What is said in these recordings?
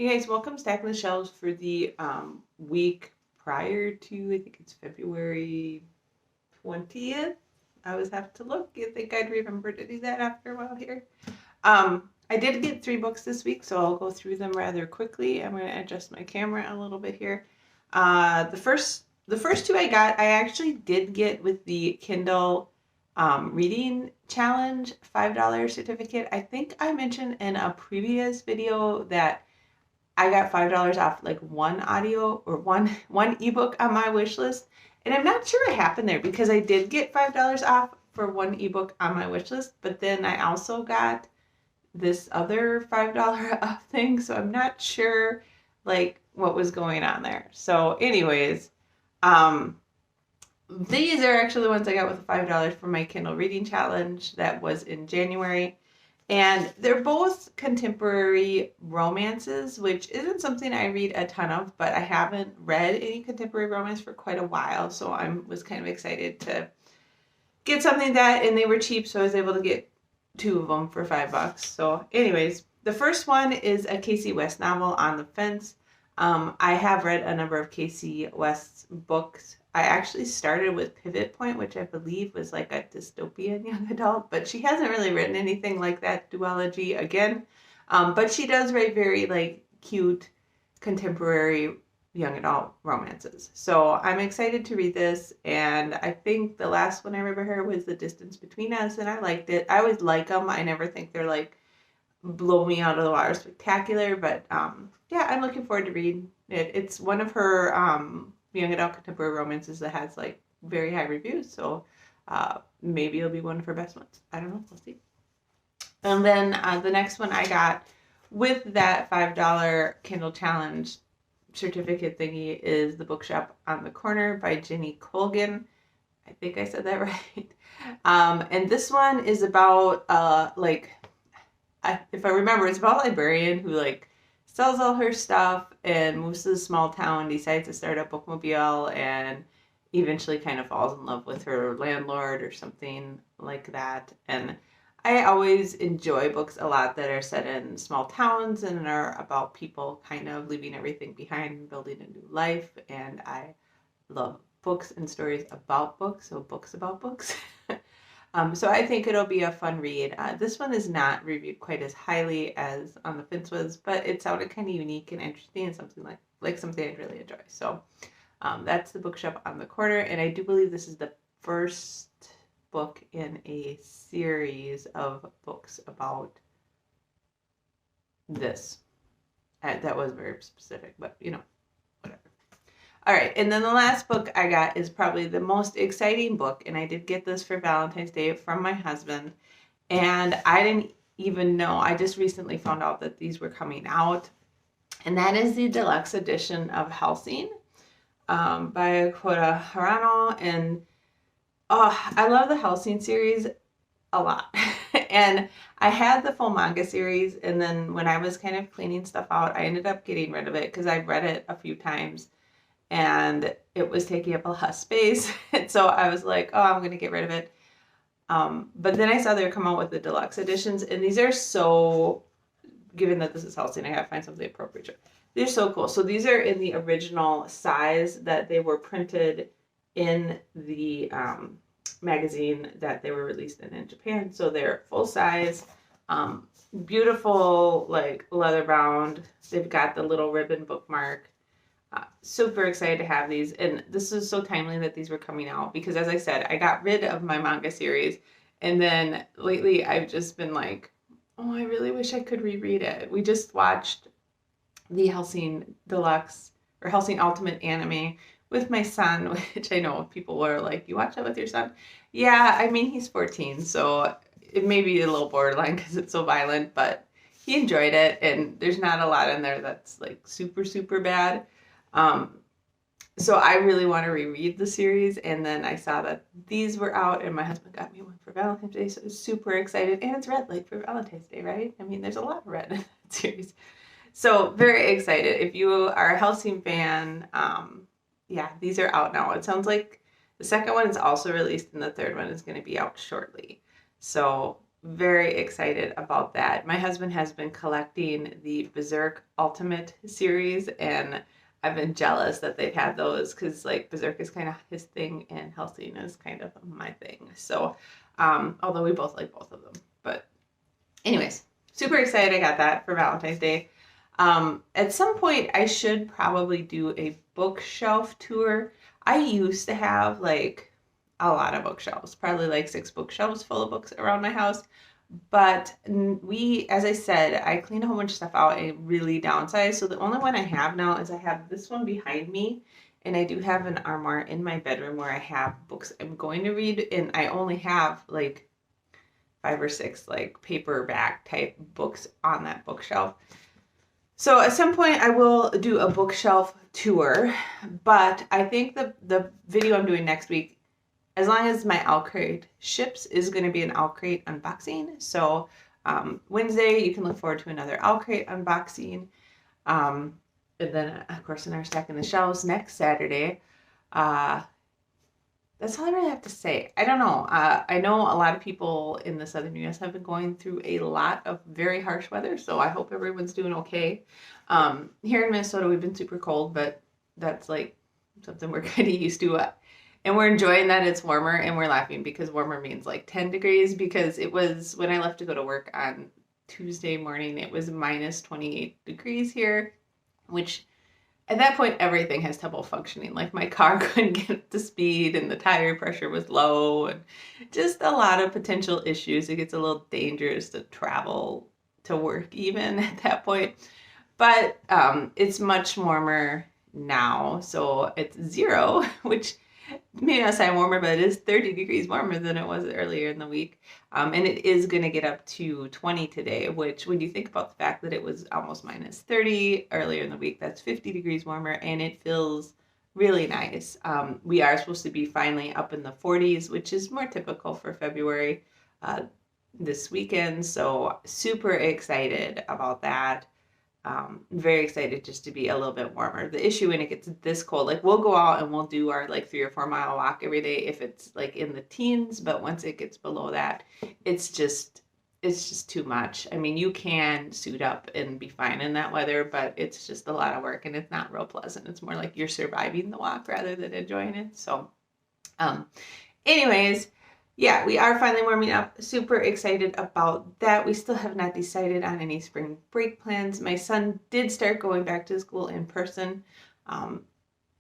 Hey guys, welcome to Stacking the Shelves for the week prior to, I think it's February 20th. I always have to look. You think I'd remember to do that after a while here. I did get 3 books this week, so I'll go through them rather quickly. I'm going to adjust my camera a little bit here. The first 2 I got, I actually did get with the Kindle reading challenge $5 certificate. I think I mentioned in a previous video that I got $5 off like one audio or one ebook on my wish list. And I'm not sure what happened there because I did get $5 off for one ebook on my wish list, but then I also got this other $5 off thing, so I'm not sure like what was going on there. So anyways, these are actually the ones I got with the $5 for my Kindle reading challenge that was in January. And they're both contemporary romances, which isn't something I read a ton of, but I haven't read any contemporary romance for quite a while. So I was kind of excited to get something that, and they were cheap, so I was able to get 2 of them for $5. So anyways, the first one is a Casey West novel, On the Fence. I have read a number of Casey West's books. I actually started with Pivot Point, which I believe was like a dystopian young adult, but she hasn't really written anything like that duology again. But she does write very like cute contemporary young adult romances. So I'm excited to read this, and I think the last one I remember her was The Distance Between Us, and I liked it. I always like them. I never think they're like blow me out of the water spectacular, but yeah, I'm looking forward to read it. It's one of her young adult contemporary romances that has like very high reviews, so maybe it'll be one of her best ones. I don't know, we'll see. And then the next one I got with that $5 Kindle Challenge certificate thingy is The Bookshop on the Corner by Jenny Colgan. I think I said that right. And this one is about if I remember, it's about a librarian who like sells all her stuff and moves to a small town, decides to start a bookmobile, and eventually kind of falls in love with her landlord or something like that. And I always enjoy books a lot that are set in small towns and are about people kind of leaving everything behind and building a new life. And I love books and stories about books, so books about books. So I think it'll be a fun read. This one is not reviewed quite as highly as On the Fence was, but it sounded kind of unique and interesting and something like something I'd really enjoy. So that's The Bookshop on the Corner, and I do believe this is the first book in a series of books about this. That was very specific, but you know, whatever. All right, and then the last book I got is probably the most exciting book, and I did get this for Valentine's Day from my husband, and I didn't even know. I just recently found out that these were coming out, and that is the deluxe edition of Hellsing by Kota Harano, and I love the Hellsing series a lot. And I had the full manga series, and then when I was kind of cleaning stuff out, I ended up getting rid of it because I've read it a few times and it was taking up a lot of space. And so I was like, oh, I'm going to get rid of it. But then I saw they were come out with the deluxe editions, and these are so, given that this is Hellsing, I gotta find something appropriate. They're so cool. So these are in the original size that they were printed in the magazine that they were released in Japan. So they're full size, beautiful, like leather bound. They've got the little ribbon bookmark. Super excited to have these, and this is so timely that these were coming out because, as I said, I got rid of my manga series, and then lately I've just been like, oh, I really wish I could reread it. We just watched the Hellsing Deluxe or Hellsing Ultimate anime with my son, which I know people were like, you watch that with your son? Yeah, I mean, he's 14, so it may be a little borderline because it's so violent, but he enjoyed it, and there's not a lot in there that's like super, super bad. So I really want to reread the series, and then I saw that these were out, and my husband got me one for Valentine's Day, so I was super excited, and it's red light for Valentine's Day, right? I mean, there's a lot of red in that series. So very excited. If you are a Hellsing fan, yeah, these are out now. It sounds like the second one is also released, and the third one is going to be out shortly. So very excited about that. My husband has been collecting the Berserk Ultimate series, and I've been jealous that they've had those because like Berserk is kind of his thing and Hellsing is kind of my thing. So, although we both like both of them, but anyways, super excited I got that for Valentine's Day. At some point, I should probably do a bookshelf tour. I used to have like a lot of bookshelves, probably like 6 bookshelves full of books around my house. But as I said, I cleaned a whole bunch of stuff out and really downsized. So the only one I have now is I have this one behind me. And I do have an armoire in my bedroom where I have books I'm going to read. And I only have like 5 or 6 like paperback type books on that bookshelf. So at some point I will do a bookshelf tour, but I think the video I'm doing next week, as long as my Crate ships, is going to be an Crate unboxing. So Wednesday you can look forward to another Crate unboxing. And then of course in our Stacking the Shelves next Saturday. That's all I really have to say. I don't know. I know a lot of people in the southern U.S. have been going through a lot of very harsh weather, so I hope everyone's doing okay. Here in Minnesota, we've been super cold, but that's like something we're kind of used to. And we're enjoying that it's warmer, and we're laughing because warmer means like 10 degrees, because it was, when I left to go to work on Tuesday morning, it was minus 28 degrees here, which at that point, everything has trouble functioning. Like my car couldn't get up to speed and the tire pressure was low and just a lot of potential issues. It gets a little dangerous to travel to work even at that point. But it's much warmer now. So it's 0, which may not sound warmer, but it is 30 degrees warmer than it was earlier in the week. And it is going to get up to 20 today, which when you think about the fact that it was almost minus 30 earlier in the week, that's 50 degrees warmer, and it feels really nice. We are supposed to be finally up in the 40s, which is more typical for February this weekend. So super excited about that. Very excited just to be a little bit warmer. The issue when it gets this cold, like we'll go out and we'll do our like 3 or 4 mile walk every day if it's like in the teens, but once it gets below that, it's just too much. I mean, you can suit up and be fine in that weather, but it's just a lot of work and it's not real pleasant. It's more like you're surviving the walk rather than enjoying it. So, anyways, yeah, we are finally warming up. Super excited about that. We still have not decided on any spring break plans. My son did start going back to school in person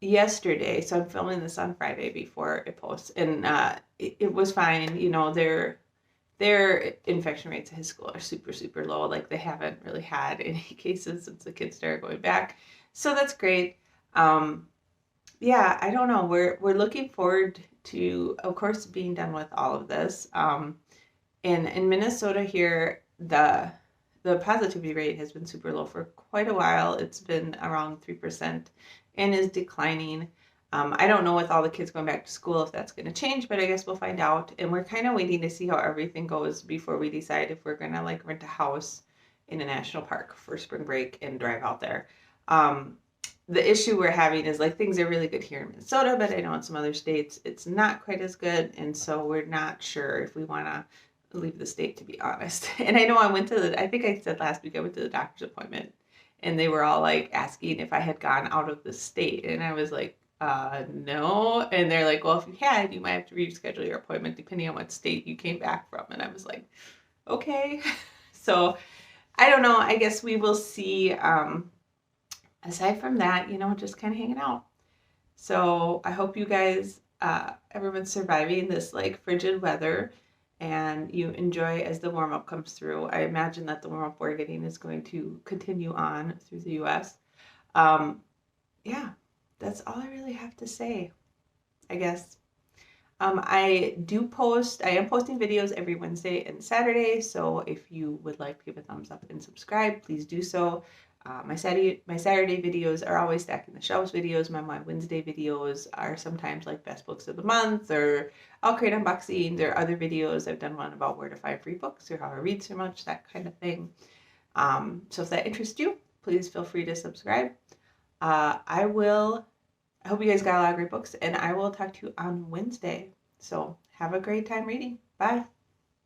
yesterday, so I'm filming this on Friday before it posts, and it was fine. You know, their infection rates at his school are super, super low. Like they haven't really had any cases since the kids started going back, so that's great. Yeah, I don't know. We're looking forward to, of course, being done with all of this. And in Minnesota here, the positivity rate has been super low for quite a while. It's been around 3% and is declining. I don't know with all the kids going back to school if that's going to change, but I guess we'll find out. And we're kind of waiting to see how everything goes before we decide if we're going to like rent a house in a national park for spring break and drive out there. The issue we're having is like things are really good here in Minnesota, but I know in some other states it's not quite as good. And so we're not sure if we want to leave the state, to be honest. And I know I think I said last week I went to the doctor's appointment and they were all like asking if I had gone out of the state. And I was like, no. And they're like, well, if you had, you might have to reschedule your appointment depending on what state you came back from. And I was like, okay. So I don't know. I guess we will see. Aside from that, you know, just kind of hanging out. So I hope you guys, everyone's surviving this like frigid weather and you enjoy as the warm up comes through. I imagine that the warm up we're getting is going to continue on through the US. Yeah, that's all I really have to say, I guess. I am posting videos every Wednesday and Saturday. So if you would like to give a thumbs up and subscribe, please do so. My Saturday videos are always Stacking the Shelves videos. My Wednesday videos are sometimes like best books of the month or Crate unboxings or other videos. I've done one about where to find free books or how to read so much, that kind of thing. So if that interests you, please feel free to subscribe. I hope you guys got a lot of great books, and I will talk to you on Wednesday. So have a great time reading. Bye.